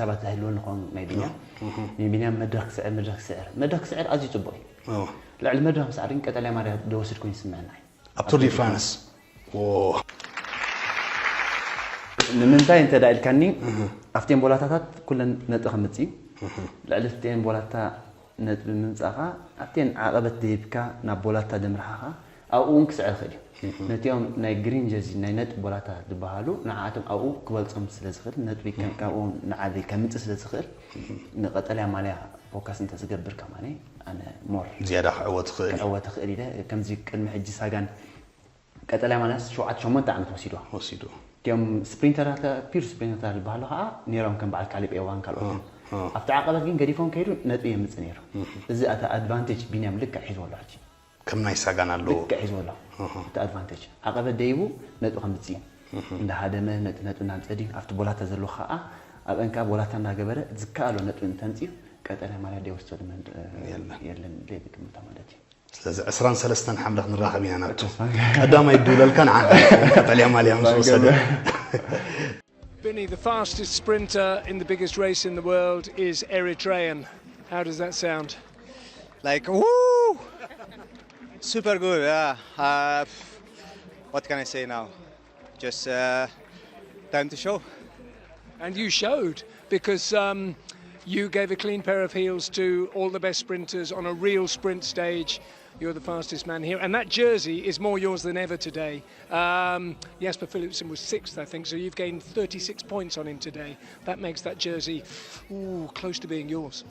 حسابات هلون نكون ما بينيام بينيام مدرك سعر أزي تبوي لا المدرك سعرين كتالي ماريا دوسر كون يسمعنا أبطور دي فرانس نمنتاي انت دا الكاني افتين بولاتات كلن نتخمتي لعلفتين بولاتا نت بمنصخا افتين عقبت ديبكا نابولاتا دمرحها او انكسع خدي نتيوم ناي جرين جزي ناي نت بولاتا دبهالو نعاتم او كبلصم سلازخل نت بيكن كاو نعادي كمنص سلازخل نقطليا ماليا فوكس انت زغبر كماني انا مور زياده عوت خيري ده كمزي قدم حجي ساغان قطليا مالس شوعات شومنت عمت وسيدو كم سبرينتر هذا بير سبرينتر البحلها نيرهم كم بعد كاليب ايوان كالوهم افتح عقبت جين قريفون كيرو نتبيه متصنيرو اذا اتا ادفانتج بينام لك حيز ولا حكي كم ناي ساغان لو لك حيز ولا تا ادفانتج عقبت ديبو نتو 50 عند هذا ما نتو نامصدي افت بولاتا زلو خا ابنكا بولاتا ناغبره زكالو نتو انتنصي قطله مالا ديوستو من يلن ليك متمالتي لازم أسران سلستان حملة نراقب هنا قدام يدول الكن عن قطليا ماليا مصوصة Binny, the fastest sprinter in the biggest race in the world is Eritrean. How does that sound? Like, woo! Super good, yeah. What can I say now? Just time to show. And you showed, because you gave a clean pair of heels to all the best sprinters on a real sprint stage. You're the fastest man here, and that jersey is more yours than ever today. Jasper Philipsen was 6th, I think, so you've gained 36 points on him today. That makes that jersey close to being yours.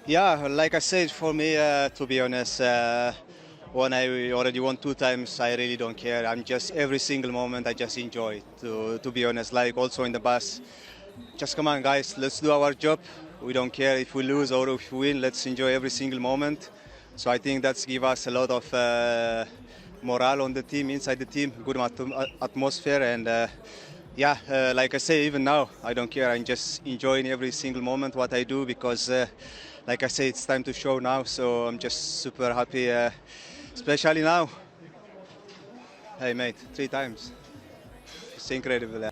Yeah, like I said, for me, to be honest, when I already won 2 times, I really don't care. I'm just, every single moment, I just enjoy, to be honest, like also in the bus. Just come on, guys, let's do our job. We don't care if we lose or if we win, let's enjoy every single moment. So I think that's give us a lot of morale on the team, inside the team, good atmosphere, and like I say, even now, I don't care. I'm just enjoying every single moment what I do because, like I say, it's time to show now. So I'm just super happy, especially now. Hey mate, 3 times. It's incredible.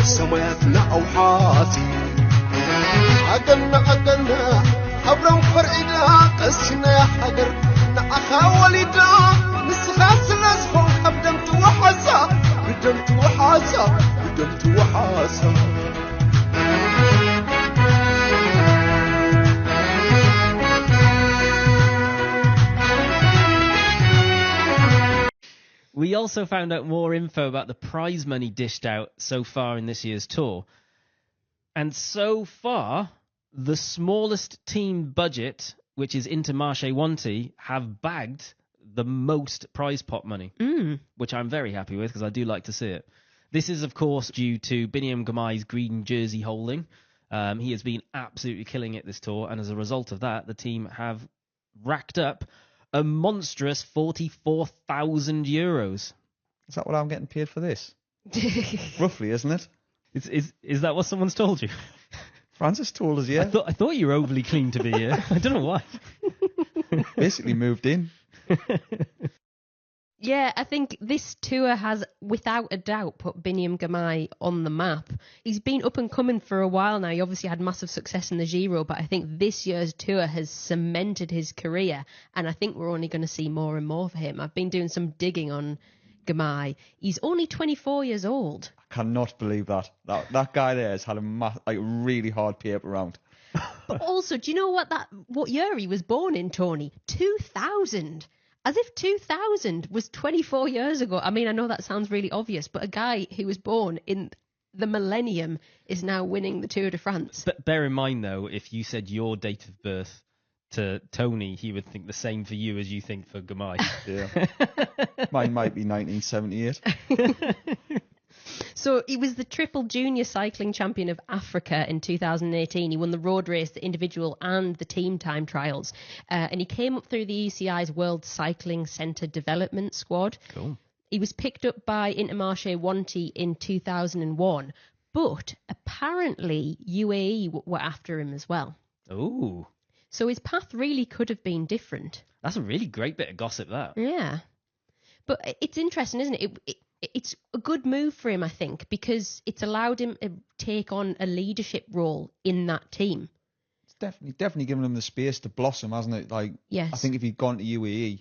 سماياتنا أوحاتي عقلنا أبرم فرعنا قسنا يا حجر نأخا ولدا نسخاس نسخون بدمت وحسا دمت وحاسة We also found out more info about the prize money dished out so far in this year's tour. And so far, the smallest team budget, which is Intermarché Wanty, have bagged the most prize pot money, which I'm very happy with because I do like to see it. This is, of course, due to Biniam Girmay's green jersey holding. He has been absolutely killing it this tour, and as a result of that, the team have racked up a monstrous 44,000 euros. Is that what I'm getting paid for this? Roughly, isn't it? Is that what someone's told you? Francis told us, yeah. I thought you were overly clean to be here. I don't know why. Basically moved in. Yeah, I think this tour has, without a doubt, put Biniam Girmay on the map. He's been up and coming for a while now. He obviously had massive success in the Giro, but I think this year's tour has cemented his career, and I think we're only going to see more and more for him. I've been doing some digging on Girmay. He's only 24 years old. I cannot believe that. That guy there has had a really hard paper round. But also, do you know what year he was born in, Tony? 2000. As if 2000 was 24 years ago. I mean, I know that sounds really obvious, but a guy who was born in the millennium is now winning the Tour de France. But bear in mind, though, if you said your date of birth to Tony, he would think the same for you as you think for Girmay. Yeah. Mine might be 1978. So he was the triple junior cycling champion of Africa in 2018. He won the road race, the individual and the team time trials. And he came up through the UCI's World Cycling Centre Development Squad. Cool. He was picked up by Intermarché Wanty in 2001. But apparently UAE were after him as well. Ooh. So his path really could have been different. That's a really great bit of gossip, that. Yeah. But it's interesting, isn't it? It's a good move for him, I think, because it's allowed him to take on a leadership role in that team. It's definitely given him the space to blossom, hasn't it? Like, yes. I think if he'd gone to UAE,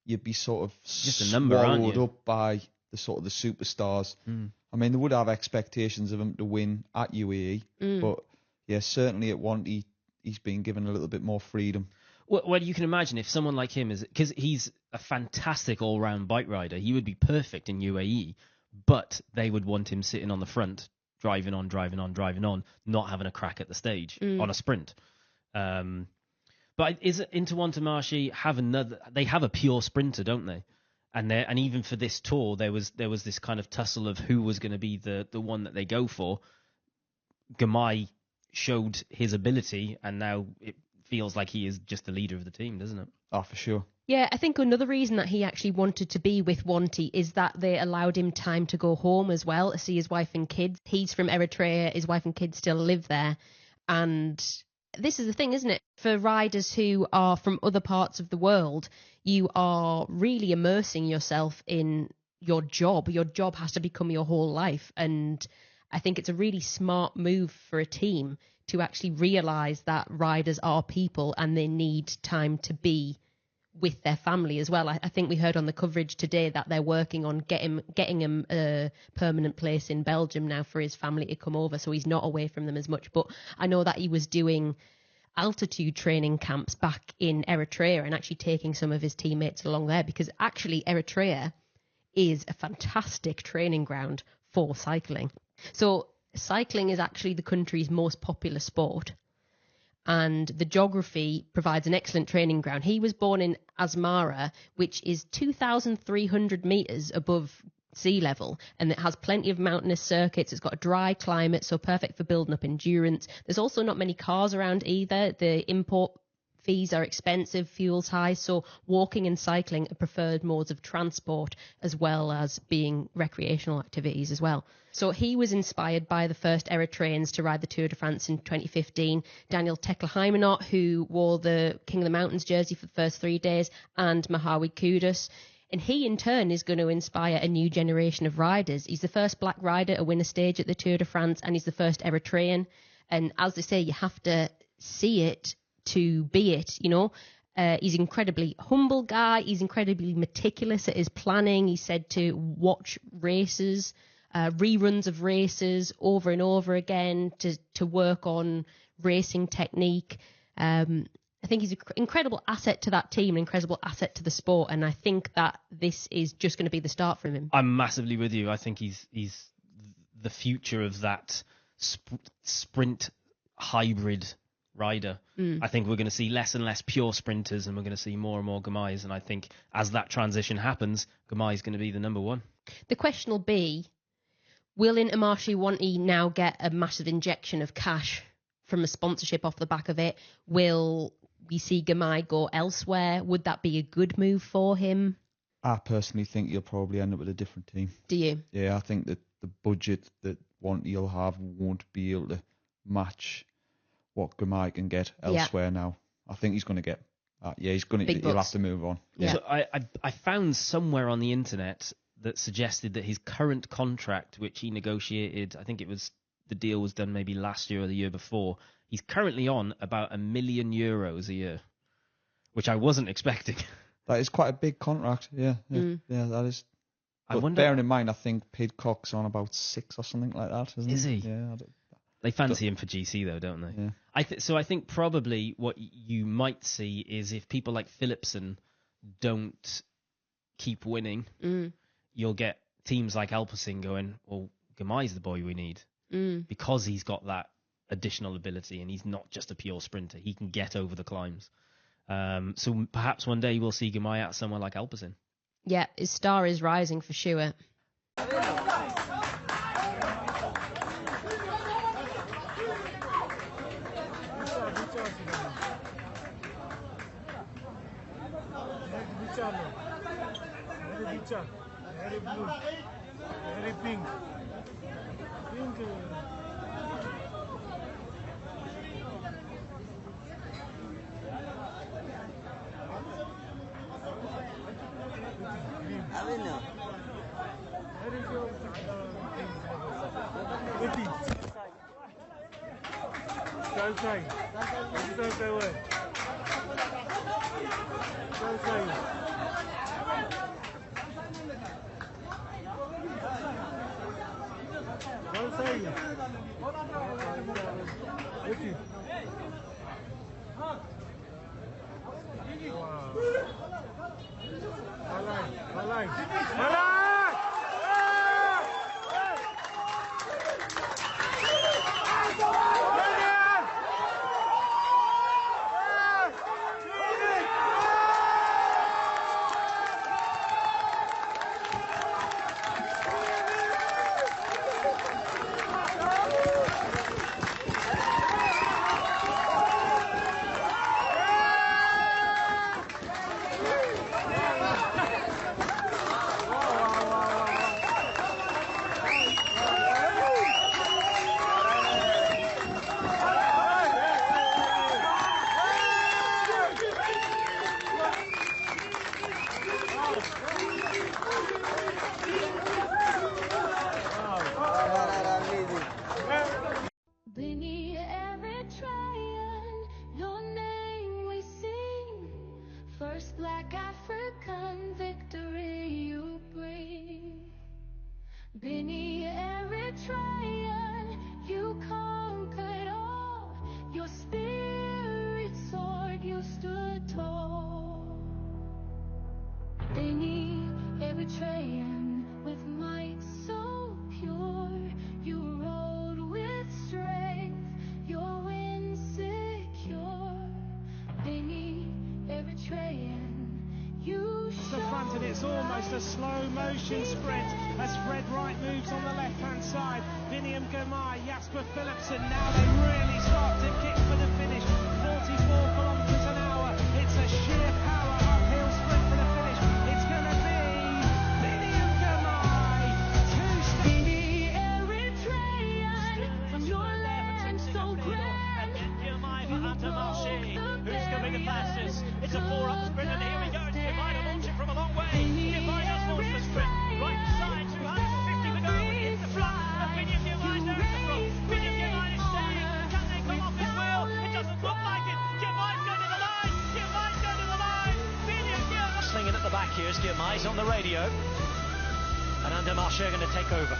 you'd be sort of just a number, swallowed up by the sort of the superstars. I mean, they would have expectations of him to win at UAE, but yeah, certainly at Wanty, he's been given a little bit more freedom. Well, you can imagine if someone like him is, because he's a fantastic all-round bike rider, he would be perfect in UAE, but they would want him sitting on the front, driving on, not having a crack at the stage on a sprint. But is Intermarché have another? They have a pure sprinter, don't they? And even for this tour, there was this kind of tussle of who was going to be the one that they go for. Girmay showed his ability, and now it feels like he is just the leader of the team, doesn't it? Oh, for sure. Yeah, I think another reason that he actually wanted to be with Wanty is that they allowed him time to go home as well, to see his wife and kids. He's from Eritrea, his wife and kids still live there. And this is the thing, isn't it? For riders who are from other parts of the world, you are really immersing yourself in your job. Your job has to become your whole life. And I think it's a really smart move for a team to actually realise that riders are people and they need time to be with their family as well. I think we heard on the coverage today that they're working on getting him a permanent place in Belgium now for his family to come over, so he's not away from them as much. But I know that he was doing altitude training camps back in Eritrea and actually taking some of his teammates along there, because actually Eritrea is a fantastic training ground for cycling. So cycling is actually the country's most popular sport, and the geography provides an excellent training ground. He was born in Asmara, which is 2,300 metres above sea level, and it has plenty of mountainous circuits. It's got a dry climate, so perfect for building up endurance. There's also not many cars around either. The import fees are expensive, fuel's high, so walking and cycling are preferred modes of transport as well as being recreational activities as well. So he was inspired by the first Eritreans to ride the Tour de France in 2015, Daniel Tekle-Hymenot, who wore the King of the Mountains jersey for the first 3 days, and Mahawi Kudus. And he, in turn, is going to inspire a new generation of riders. He's the first black rider to win a stage at the Tour de France, and he's the first Eritrean. And as they say, you have to see it to be it, you know. He's an incredibly humble guy. He's incredibly meticulous at his planning. He said to watch races reruns of races over and over again to work on racing technique. I think he's an incredible asset to that team, an incredible asset to the sport, and I think that this is just going to be the start for him. I'm massively with you. I think he's the future of that sprint hybrid rider. I think we're going to see less and less pure sprinters, and we're going to see more and more Girmays, and I think as that transition happens, Girmay is going to be the number one. The question will be, will Intermarché Wanty now get a massive injection of cash from a sponsorship off the back of it? Will we see Girmay go elsewhere? Would that be a good move for him? I personally think he'll probably end up with a different team. Do you? Yeah, I think that the budget that Wanty will have won't be able to match what Girmay can get elsewhere now. I think he's going to get he'll have to move on. Yeah. So I found somewhere on the internet that suggested that his current contract, which he negotiated, I think the deal was done maybe last year or the year before, he's currently on about €1 million a year, which I wasn't expecting. That is quite a big contract. Yeah, that is. I wonder, bearing in mind, I think Pidcock's on about 6 or something like that, isn't he? Is he? Yeah. They fancy him for GC though, don't they? Yeah. So I think probably what you might see is if people like Philipsen don't keep winning, you'll get teams like Alpecin going, well, Girmay's the boy we need, because he's got that additional ability and he's not just a pure sprinter. He can get over the climbs. So perhaps one day we'll see Girmay at somewhere like Alpecin. Yeah, his star is rising for sure. Very blue, very pink. It's almost a slow motion sprint as Fred Wright moves on the left hand side. ቢንያም Girmay, Jasper Philipsen, now they really start to kick for the finish. 44 kilometers an hour. It's a sheer power uphill sprint for the finish. It's going to be ቢንያም Girmay. Eritrean from your land so grand. And Girmay for Intermarché, who's going to be the fastest. It's a 4-up sprint and here we go. Girmay to launch it from a long way. Girmay does launch the sprint. Right side, 250 to go. It's the front. And ቢንያም Girmay there in the front. ቢንያam Girmay is staying. Can they come off his wheel? It doesn't look like it. Girmay's going to the line. Girmay's going to the line. ቢንያam Girmay. Slinging at the back here as Girmay's on the radio. And Intermarché are going to take over.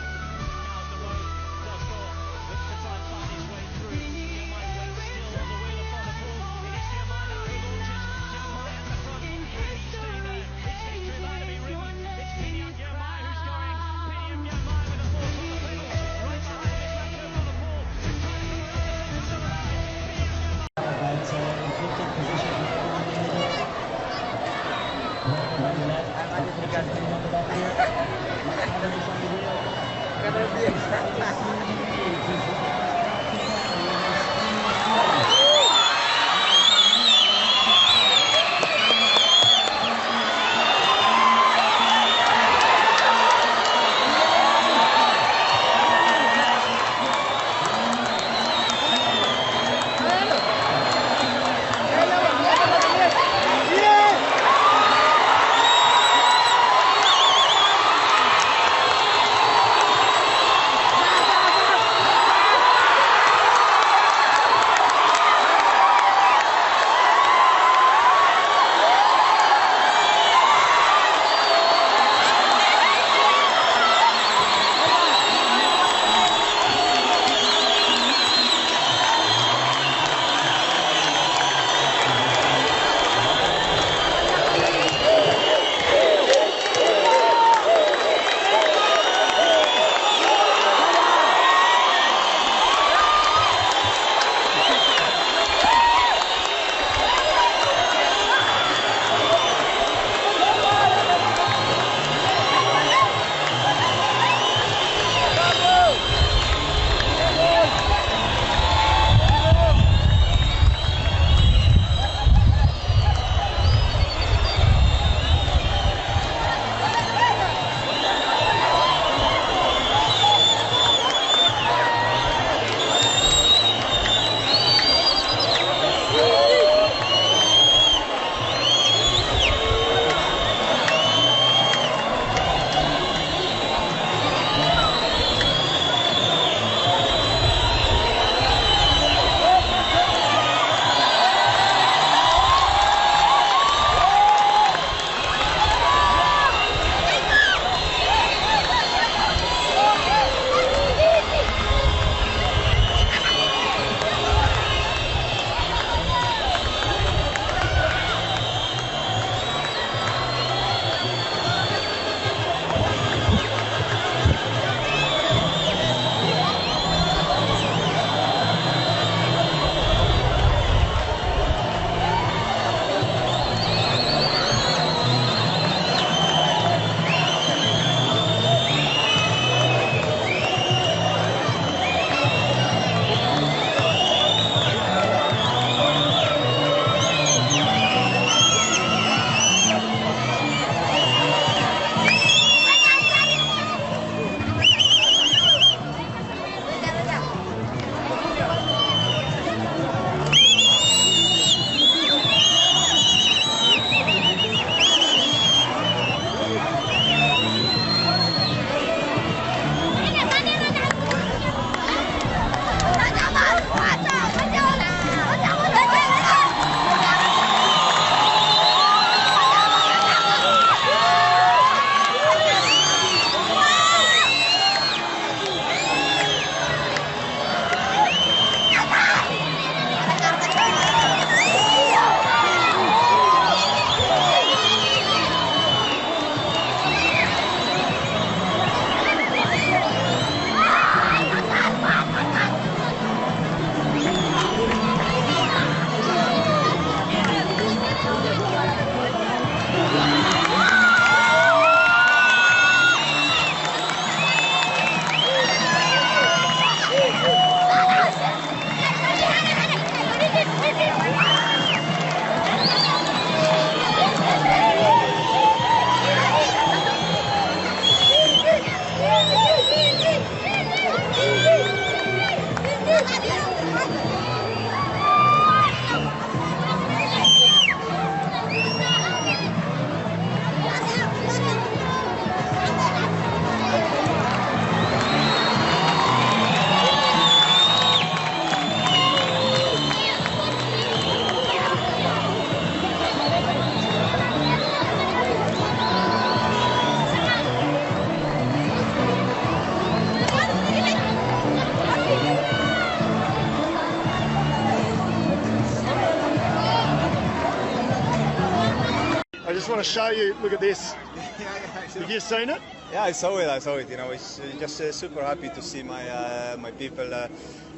just want to show you. Look at this. Have you seen it? Yeah, I saw it. You know, it's just super happy to see my people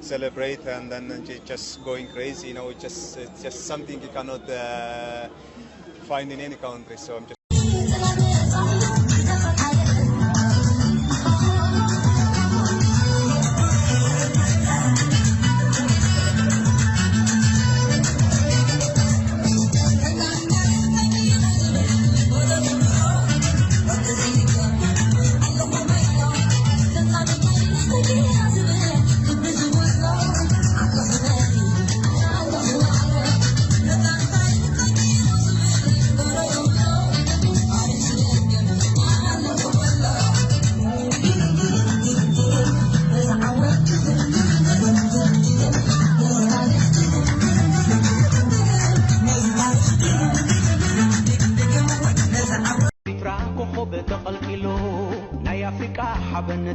celebrate and then just going crazy. You know, it's just something you cannot find in any country. So I'm just.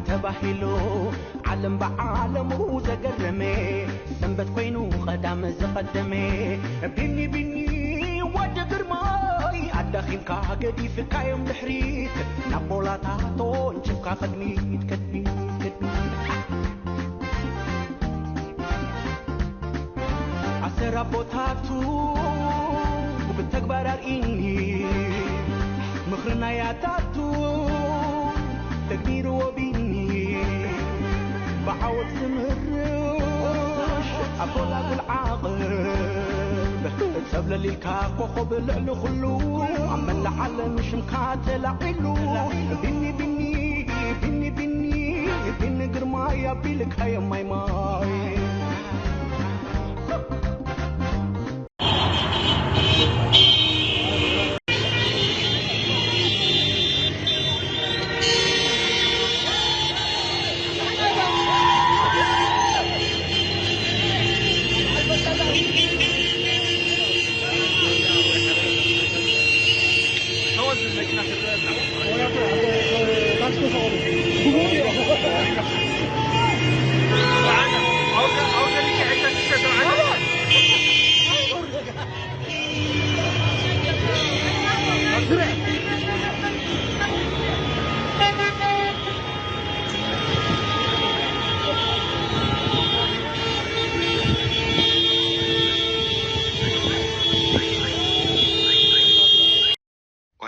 تباهلو علم بعالمه زقرمي سنبت كوينو خدام زقدمي بني ود جرماي الداخل كاقدي في كايم تحريك نابولا تاتو نشوفكا قدميت كدميت عسر بوتاتو وبالتكبر ارئيني مخرنا يا تاتو تكبير وبيني بعود سمرش أقول أقول عاقب تسبل لي الكاكو خبل لخلو عم العلم مش مكاتل عقلو بني قرماي أبيلك هيا ماي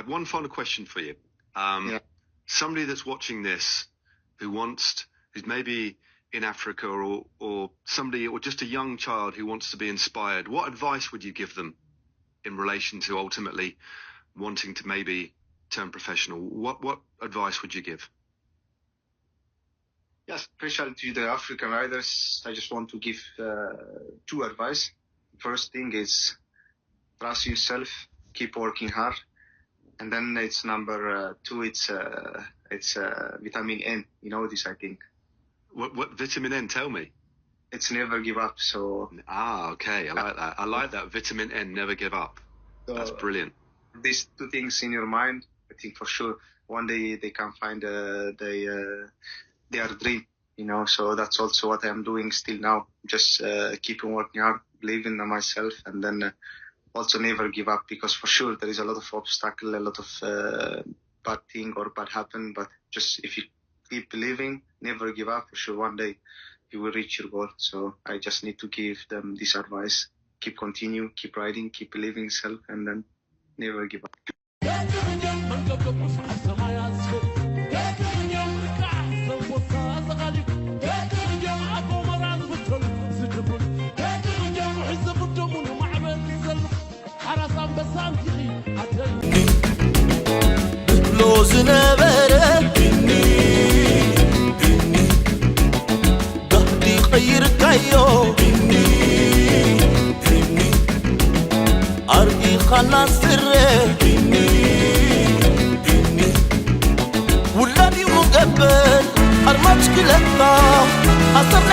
One final question for you. Somebody that's watching this who's maybe in Africa or somebody or just a young child who wants to be inspired, what advice would you give them in relation to ultimately wanting to maybe turn professional? What advice would you give? Yes, especially to the African riders, I just want to give two advice. First thing is trust yourself, keep working hard. And then it's number two, it's vitamin N. You know this, I think. What vitamin N? Tell me. It's never give up. So. Okay. I like that. I like that. Vitamin N, never give up. So that's brilliant. These two things in your mind, I think for sure one day they can find their dream. You know, so that's also what I'm doing still now. Just keeping working hard, believing in myself, and then. Also never give up, because for sure there is a lot of obstacle, a lot of bad thing or bad happen, but just if you keep believing, never give up, for sure one day you will reach your goal. So I just need to give them this advice: keep continue, keep riding, keep believing in yourself, and then never give up. زنبرة بني قهدي غير كايو بني أرضي خلاص سره بني ولادي مقبل أرمج كلها أصر